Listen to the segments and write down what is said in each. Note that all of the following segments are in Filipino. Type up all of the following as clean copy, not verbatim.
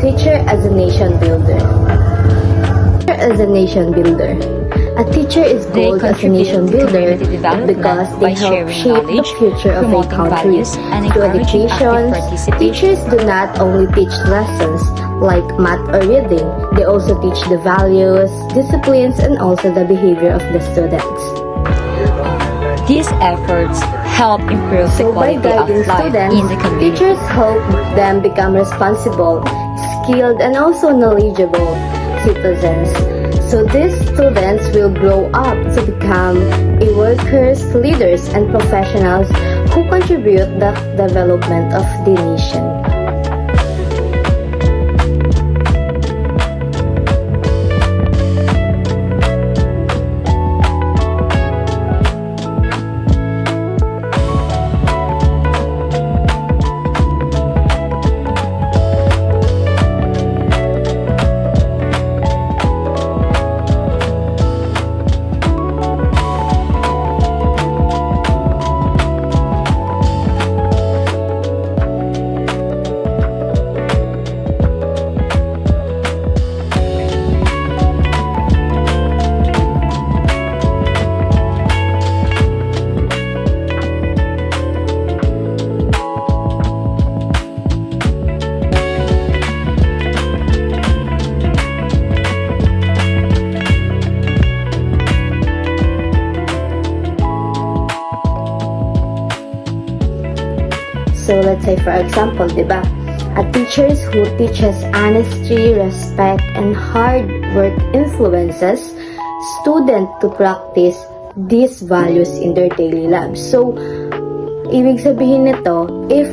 teacher as a nation builder. As a nation builder. A teacher is called as a nation builder because they help shape the future of a country. Through education, teachers do not only teach lessons like math or reading, they also teach the values, disciplines, and also the behavior of the students. These efforts help improve the quality of life in the community. Teachers help them become responsible, skilled, and also knowledgeable citizens. So these students will grow up to become workers, leaders, and professionals who contribute the development of the nation. So let's say for example, diba? A teachers who teaches honesty, respect, and hard work influences student to practice these values in their daily lives. So, ibig sabihin nito, if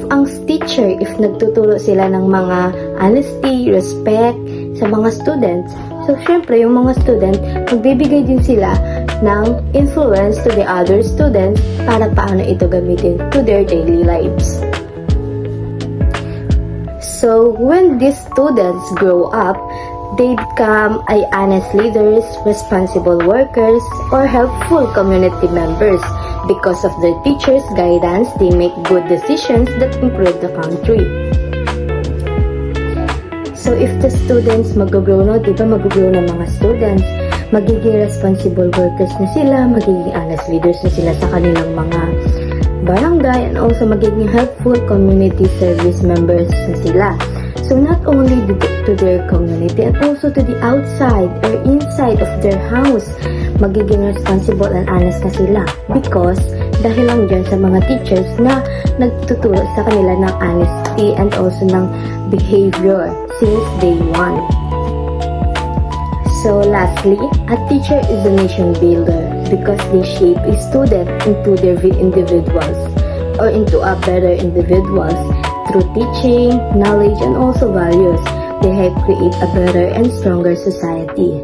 nagtuturo sila ng mga honesty, respect sa mga students, so syempre yung mga student, magbibigay din sila ng influence to the other students para paano ito gamitin to their daily lives. So, when these students grow up, they become honest leaders, responsible workers, or helpful community members. Because of their teachers' guidance, they make good decisions that improve the country. So, if the students mag-grow na, di ba mag-grow na mga students, magiging responsible workers na sila, magiging honest leaders na sila sa kanilang mga barangay, and also magiging helpful community service members na sila. So not only to their community and also to the outside or inside of their house, magiging responsible and honest na sila because dahil lang dyan sa mga teachers na nagtuturo sa kanila ng honesty and also ng behavior since day one. So lastly, a teacher is a nation builder because they shape a student into their individuals or into a better individuals through teaching, knowledge, and also values. They help create a better and stronger society.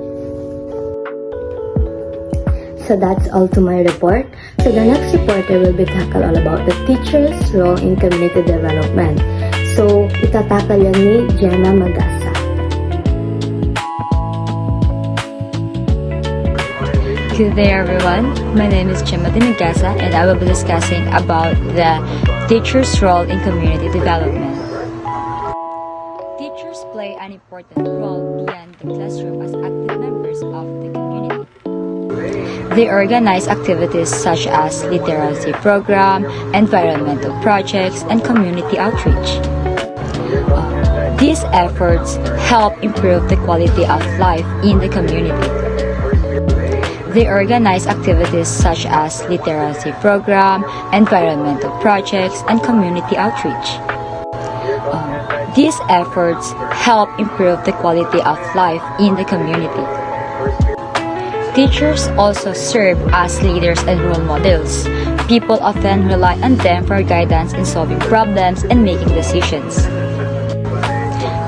So that's all to my report. So the next report I will be tackle all about the teacher's role in community development. So itatakal yan ni Jenna Magasa. Good day everyone, my name is Gemma Dinagasa and I will be discussing about the teacher's role in community development. Teachers play an important role beyond the classroom as active members of the community. They organize activities such as literacy program, environmental projects, and community outreach. These efforts help improve the quality of life in the community. They organize activities such as literacy program, environmental projects, and community outreach. These efforts help improve the quality of life in the community. Teachers also serve as leaders and role models. People often rely on them for guidance in solving problems and making decisions.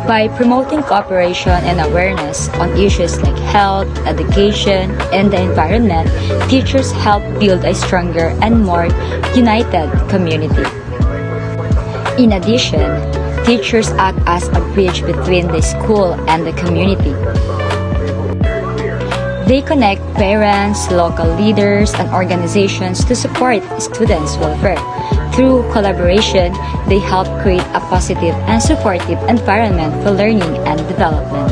By promoting cooperation and awareness on issues like health, education, and the environment, teachers help build a stronger and more united community. In addition, teachers act as a bridge between the school and the community. They connect parents, local leaders, and organizations to support students' welfare. Through collaboration, they help create a positive and supportive environment for learning and development.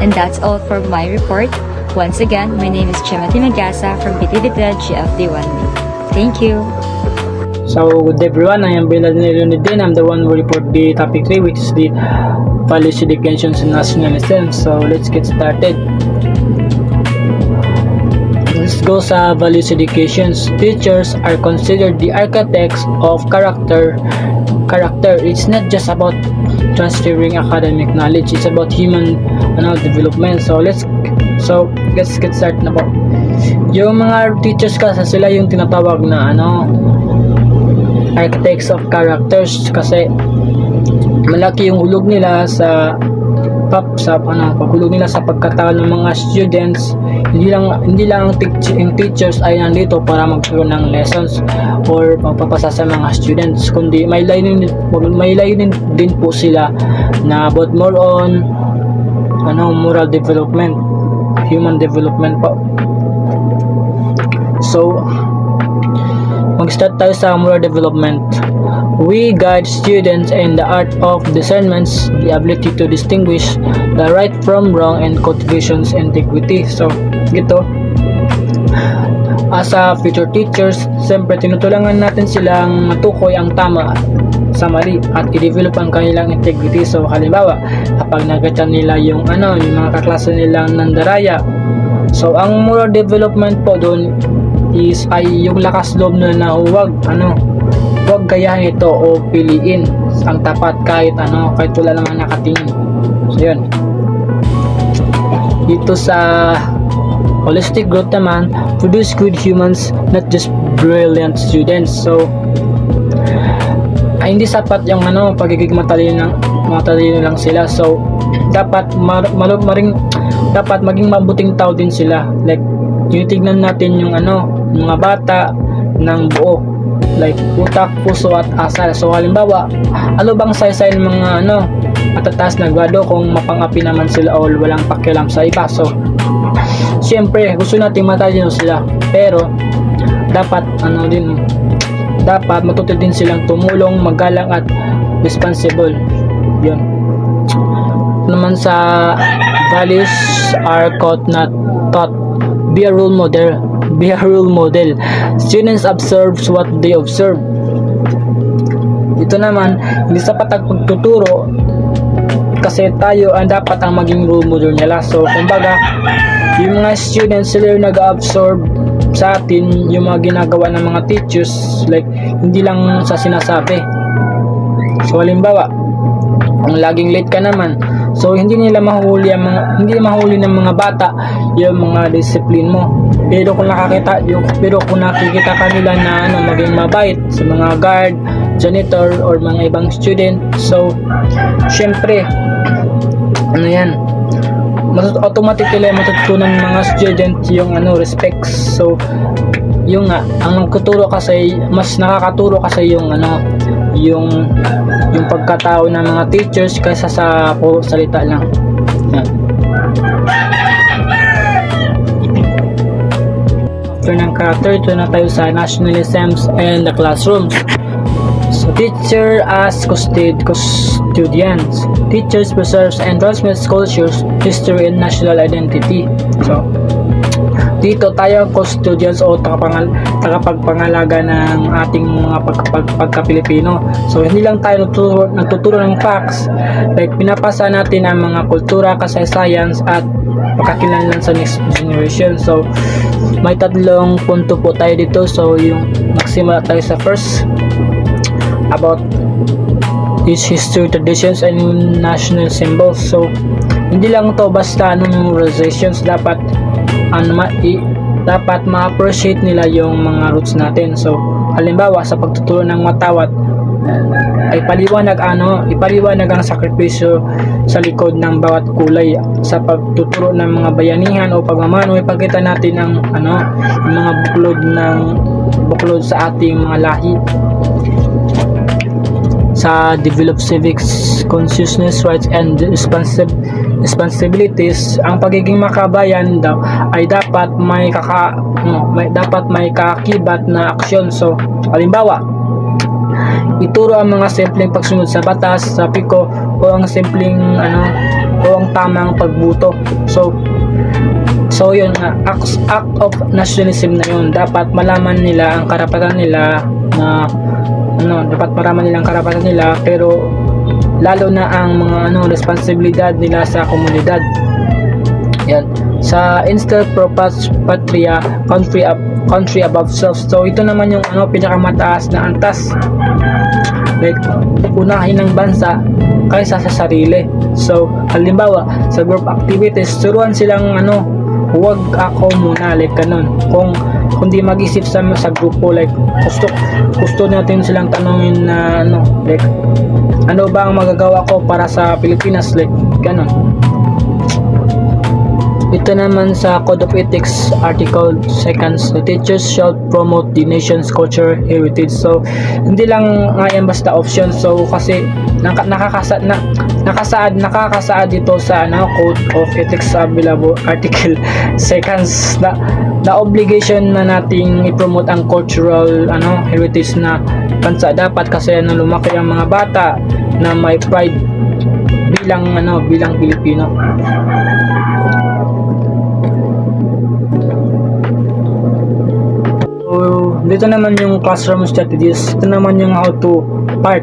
And that's all for my report. Once again, my name is Chimati Magasa from BTV-12 GFD1B. Thank you. So, good day everyone, I am Bilal Leonidin. I'm the one who report the topic 3, which is the values, education, and nationalism. So, let's get started. Let's go sa values education. Teachers are considered the architects of character. It's not just about transferring academic knowledge, it's about human development. So let's get started na po. Yung mga teachers kasi sila yung tinatawag na architects of characters, kasi malaki yung hulog nila sa paghulog nila sa pagkatao ng mga students. Hindi lang ang teachers ay nandito para magturo ng lessons or magpapasa sa mga students, kundi may layunin din po sila na about more on moral development, human development po. So mag-start tayo sa moral development. We guide students in the art of discernment, the ability to distinguish the right from wrong, and cultivation's integrity. So, gito. As a future teachers, siyempre tinutulangan natin silang matukoy ang tama sa mali at i-develop ang kanilang integrity. So, halimbawa, kapag nagkita nila yung mga kaklase nilang nandaraya. So, ang moral development po doon ay yung lakas loob na huwag gayahin ito o piliin ang tapat kahit wala naman nakatingin. So yun. Dito sa holistic growth naman, produce good humans, not just brilliant students. So hindi sapat yung pagiging matalino lang sila. So dapat dapat maging mabuting tao din sila. Like tinitignan natin yung mga bata ng buo, like utak, puso at asal. So halimbawa, ano bang saysay ng mga matataas na grado kung mapangapi naman sila o walang pakialam sa iba. So siyempre gusto nating matalino sila, pero dapat dapat matuto din silang tumulong, magalang at responsible. Yun naman sa values are not taught. Be a role model. Students observe what they observe. Ito naman, hindi sapat ang pagtuturo, kasi tayo ang dapat ang maging role model nila. So kumbaga, yung mga students sila yung nag-absorb sa atin yung mga ginagawa ng mga teachers, like hindi lang sa sinasabi. So halimbawa, kung laging late ka naman, so hindi mahuli ng mga bata yung mga discipline mo. Pero kung nakikita kanila na maging mabait sa mga guard, janitor or mga ibang student, so syempre automatically matutunan ng mga student yung respect. So yung ang kuturo kasi, mas nakakaturo kasi yung pagkatao ng mga teachers kaysa sa puro salita lang. Yan. After ng character, ito na tayo sa nationalisms and the classrooms. So teacher as custodians. Teachers preserves and transmits cultures, history, and national identity. So dito tayo custodians o tagapagpangalaga ng ating mga pagka-Pilipino. So hindi lang tayo nagtuturo ng facts, like pinapasa natin ang mga kultura, kasaysayan at pagkakilanlan sa next generation. So may tatlong punto po tayo dito. So yung magsimula tayo sa first about these history, traditions, and national symbols. So hindi lang to basta memorizations, dapat ma-appreciate nila yung mga roots natin. So halimbawa sa pagtuturo ng matawat, ay ipaliwanag ang sakripisyo sa likod ng bawat kulay. Sa pagtuturo ng mga bayanihan o pagmamano, ipakita natin ang mga buklod sa ating mga lahi. Sa develop civics consciousness, rights and responsibilities. Ang pagiging makabayan daw ay dapat dapat may kaakibat na aksyon. So, halimbawa, ituro ang mga simpleng pagsunod sa batas, sabi ko, o ang simpleng o ang tamang pagbuto. So yun nga, act of nationalism na yun. Dapat malaman nila ang karapatan nila pero lalo na ang mga responsibilidad nila sa komunidad. Yan. Sa Insta pro patria, country above self. So ito naman yung pinakamataas na antas. Like, unahin ng bansa kaysa sa sarili. So, halimbawa, sa group activities, turuan silang huwag ako muna, like ganun. Kung di mag-isip sa grupo, like gusto natin silang tanungin na like ano ba ang magagawa ko para sa Pilipinas, like ganun. Ito naman sa Code of Ethics, Article 2, the teachers shall promote the nation's culture heritage. So, hindi lang nga yan basta option. So, kasi nakakasaad dito sa Code of Ethics available Article 2 na obligation na nating i-promote ang cultural heritage na bansa. Dapat kasi lumaki ang mga bata na may pride bilang Pilipino. Dito naman yung classroom strategies. Ito naman yung how to part.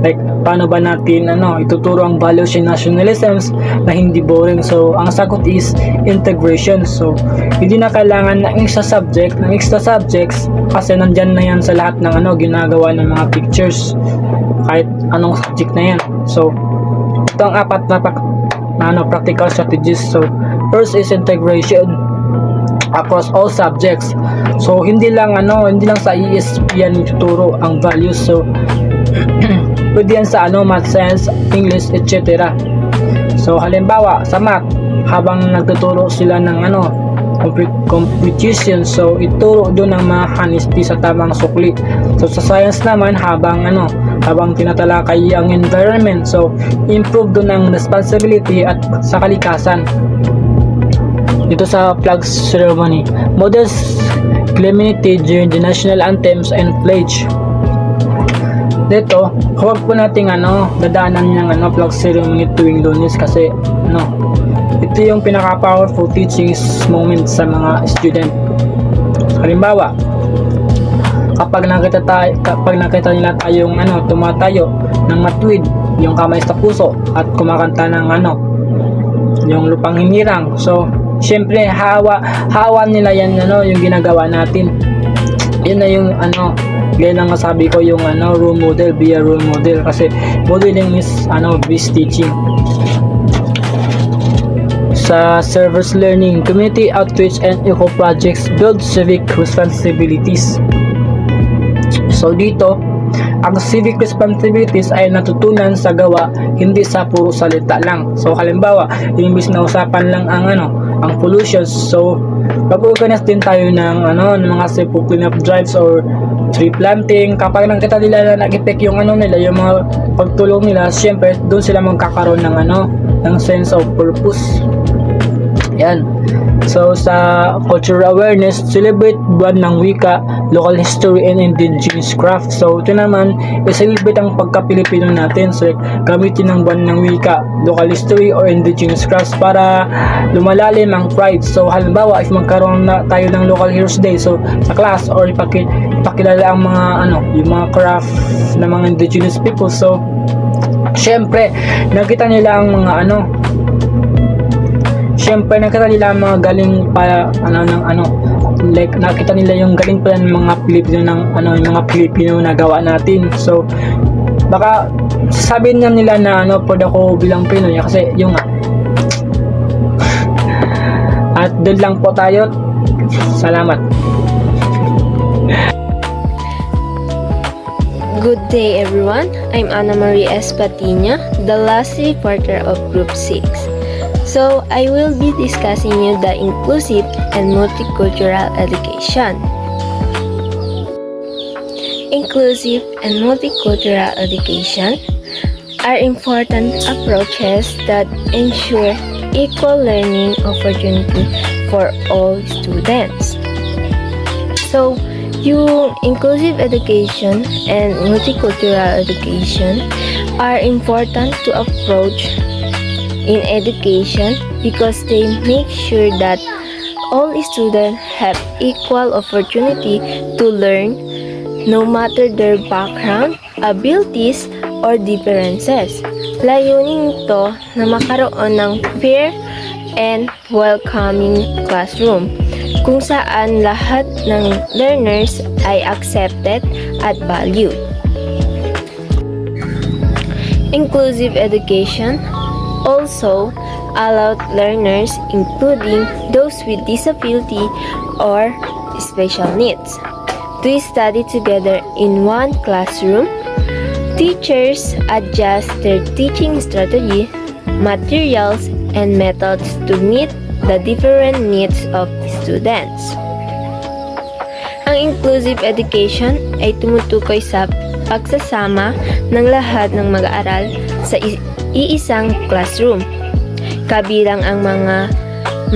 Like, paano ba natin ituturo ang values and nationalisms na hindi boring. So, ang sagot is integration. So, hindi na kailangan ng extra subjects kasi nandyan na yan sa lahat ng ginagawa ng mga pictures. Kahit anong subject na yan. So, ito ang apat na practical strategies. So, first is integration across all subjects. So hindi lang sa ESP yan ituturo ang values. So pwede yan sa math, science, English, etc. So halimbawa sa math, habang nagtuturo sila ng computation, so ituro doon ang mga honesty sa tamang sukli. So sa science naman, habang tinatalakay ang environment, so improve doon ang responsibility at sa kalikasan. Dito sa flag ceremony, models solemnity during the national anthems and pledge. Dito, huwag po nating dadaanan ng flag ceremony tuwing Lunes kasi ito yung pinaka-powerful teachings moment sa mga student. Halimbawa, kapag nakita nila tayong tumatayo ng matuwid, yung kamay sa puso at kumakanta ng yung lupang hinirang. So syempre hawa nila yan yung ginagawa natin. Yun na yung gaya lang masabi ko yung role model, be a role model kasi modeling is best teaching. Sa service learning, community outreach and eco projects build civic responsibilities. So dito, ang civic responsibilities ay natutunan sa gawa, hindi sa puro salita lang. So halimbawa, imbis na usapan lang ang pollution, so mag-organize din tayo ng mga simple cleanup drives or tree planting. Kapag nakita nila na nag-effect yung nila, yung mga pagtulong nila, syempre doon sila magkakaroon ng sense of purpose. Yan. So sa cultural awareness, celebrate buwan ng wika, local history and indigenous craft. So ito naman, i-celebrate ang pagka-Pilipino natin. So gamitin ng buwan ng wika, local history or indigenous crafts para lumalalim ang pride. So halimbawa, if magkaroon na tayo ng local heroes day, so sa class or ipakilala ang mga yung mga craft ng mga indigenous people. So syempre, nakita nila ang mga syempre nakita nila mga galing pa like nakita nila yung galing pala ng mga Pilipino yung mga Pilipino na gawa natin. So baka sabihin na nila na proud ako bilang Pinoy kasi yung at doon lang po tayo. Salamat. Good day everyone, I'm Ana Marie Espatiña, the last reporter of Group 6. So, I will be discussing you the inclusive and multicultural education. Inclusive and multicultural education are important approaches that ensure equal learning opportunity for all students. So, yung inclusive education and multicultural education are important to approach in education because they make sure that all students have equal opportunity to learn no matter their background, abilities, or differences. Layunin nito na magkaroon ng fair and welcoming classroom kung saan lahat ng learners ay accepted at valued. Inclusive education also allowed learners, including those with disability or special needs, to study together in one classroom. Teachers adjust their teaching strategy, materials, and methods to meet the different needs of students. Ang inclusive education ay tumutukoy sa pagsasama ng lahat ng mag-aaral sa iisang classroom, kabilang ang mga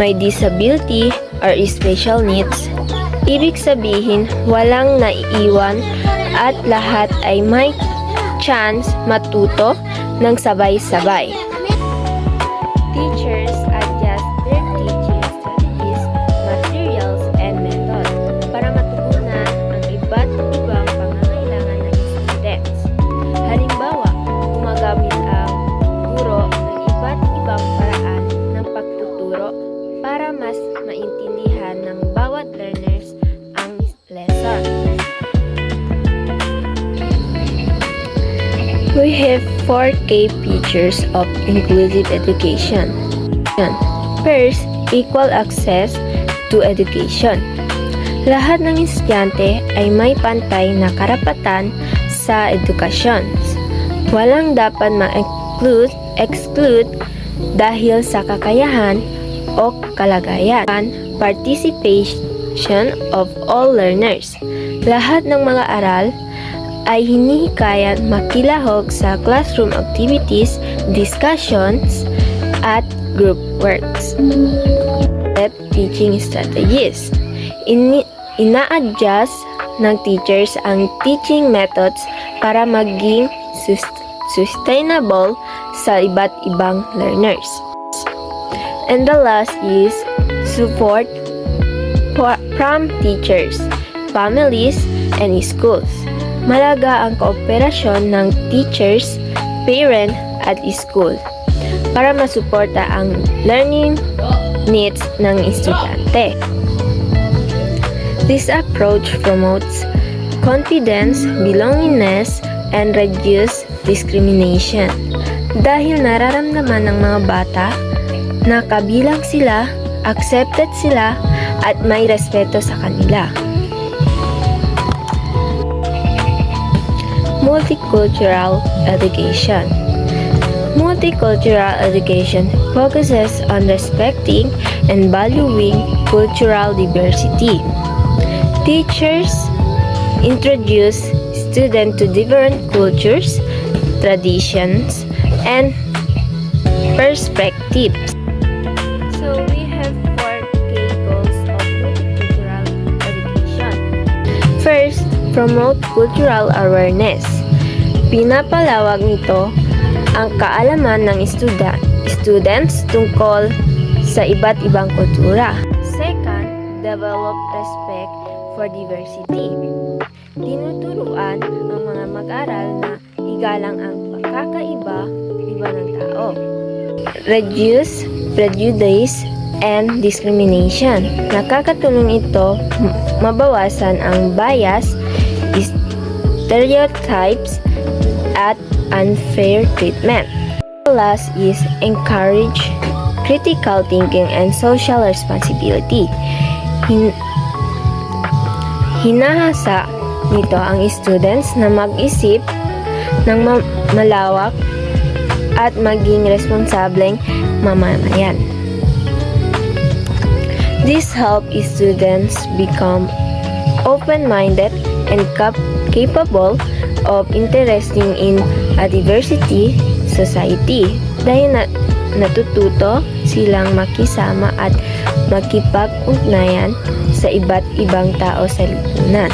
may disability or special needs. Ibig sabihin, walang naiiwan at lahat ay may chance matuto ng sabay-sabay. Teachers adjust their teaching strategies, materials, and method para matugunan ang iba't ibang pangangailangan ng students. Halimbawa, gumagamit ang guro ng iba't ibang paraan ng pagtuturo para mas maintindihan ng bawat learners ang lesson. We have 4 key features of inclusive education. First, equal access to education. Lahat ng estudyante ay may pantay na karapatan sa edukasyon. Walang dapat ma-exclude dahil sa kakayahan o kalagayan. Participation of all learners. Lahat ng mga aral ay hinihikayat makilahok sa classroom activities, discussions, at group works. Teaching strategies. Ina-adjust ng teachers ang teaching methods para maging sustainable sa iba't ibang learners. And the last is support from teachers, families, and schools. Malaga ang kooperasyon ng teachers, parent, at school para masuporta ang learning needs ng estudyante. This approach promotes confidence, belongingness, and reduce discrimination dahil nararamdaman ng mga bata na kabilang sila, accepted sila, at may respeto sa kanila. Multicultural education. Multicultural education focuses on respecting and valuing cultural diversity. Teachers introduce students to different cultures, traditions, and perspectives. So we have 4 key goals of multicultural education. First, promote cultural awareness. Pinapalawag nito ang kaalaman ng students tungkol sa iba't ibang kultura. Second, develop respect for diversity. Tinuturuan ang mga mag-aral na igalang ang pagkakaiba-iba ng tao. Reduce prejudice and discrimination. Nakakatulong ito mabawasan ang bias, stereotypes, at unfair treatment. The last is encourage critical thinking and social responsibility. Hinahasa nito ang students na mag-isip ng malawak at maging responsableng mamamayan. This helps students become open-minded and capable of interesting in a diversity society dahil natututo silang makisama at makipag-ugnayan sa iba't ibang tao sa lipunan.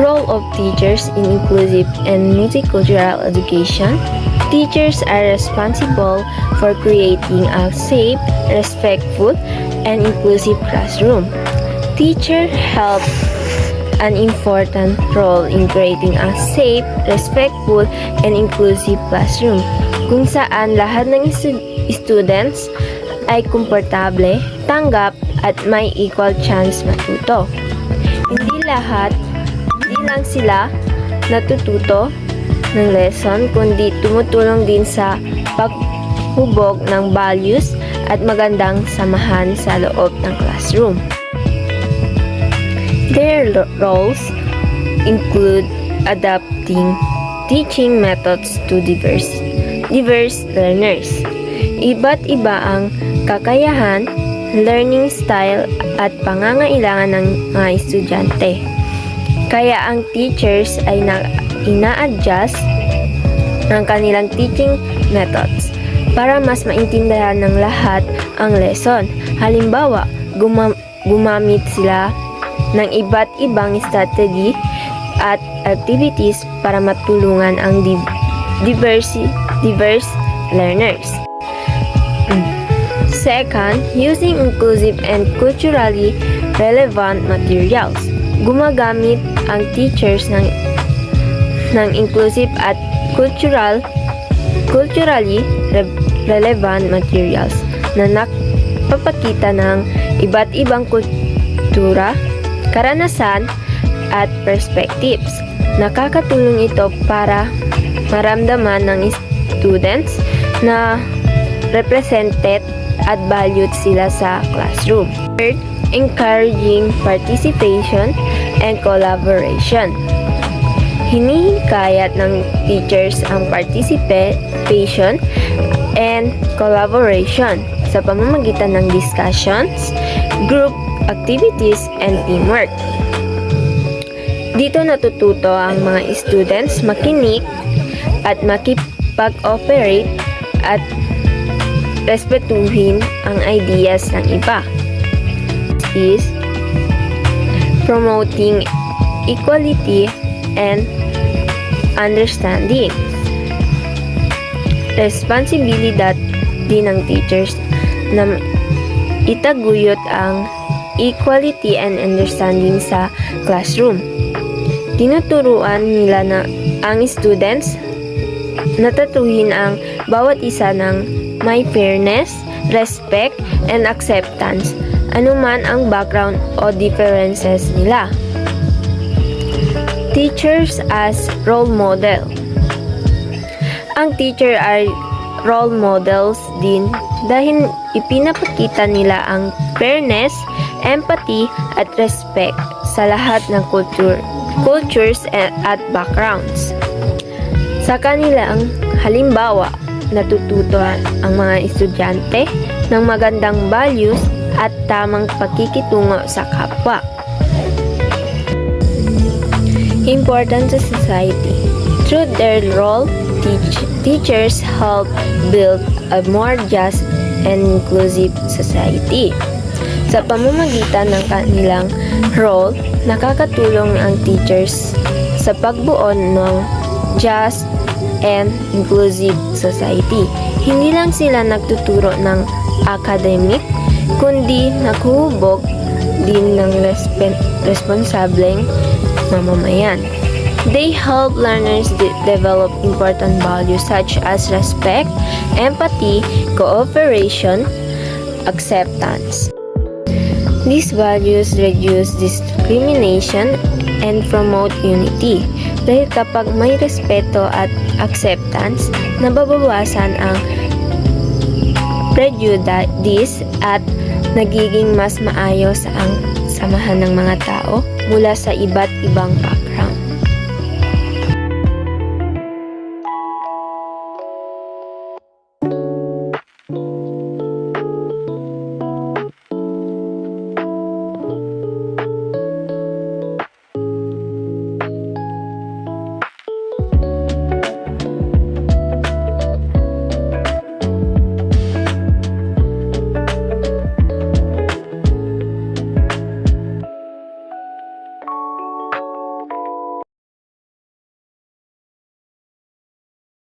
Role of teachers in inclusive and multicultural education. Teachers are responsible for creating a safe, respectful, and inclusive classroom. Teachers help an important role in creating a safe, respectful, and inclusive classroom kung saan lahat ng students ay komportable, tanggap, at may equal chance matuto. Hindi lang sila natututo ng lesson kundi tumutulong din sa paghubog ng values at magandang samahan sa loob ng classroom. Their roles include adapting teaching methods to diverse learners. Iba't iba ang kakayahan, learning style at pangangailangan ng mga estudyante. Kaya ang teachers ay ina-adjust ng kanilang teaching methods para mas maintindihan ng lahat ang lesson. Halimbawa, gumamit sila ng iba't ibang strategy at activities para matulungan ang diverse learners. Second, using inclusive and culturally relevant materials. Gumagamit ang teachers ng inclusive at culturally relevant materials na nagpapakita ng iba't ibang kultura, karanasan, at perspectives. Nakakatulong ito para maramdaman ng students na represented at valued sila sa classroom. Third, encouraging participation and collaboration. Hinihikayat ng teachers ang participation and collaboration sa pamamagitan ng discussions, group activities, and teamwork. Dito natututo ang mga students makinig at makipag-operate at respetuhin ang ideas ng iba. Is promoting equality and understanding. Responsibilidad din ng teachers na itaguyod ang equality and understanding sa classroom. Tinuturuan nila na ang students natatuhin ang bawat isa ng may fairness, respect, and acceptance, anuman ang background o differences nila. Teachers as role model. Ang teacher ay role models din dahil ipinapakita nila ang fairness, empathy, at respect sa lahat ng cultures at backgrounds. Sa kanilang halimbawa, natututo ang mga estudyante ng magandang values at tamang pakikitungo sa kapwa. Important sa society. Through their role, teachers help build a more just and inclusive society. Sa pamamagitan ng kanilang role, nakakatulong ang teachers sa pagbuo ng just and inclusive society. Hindi lang sila nagtuturo ng academic, kundi nakuhubog din ng responsableng mamamayan. They help learners develop important values such as respect, empathy, cooperation, acceptance. These values reduce discrimination and promote unity. Dahil kapag may respeto at acceptance, nababawasan ang prejudice at nagiging mas maayos ang samahan ng mga tao mula sa iba't ibang background.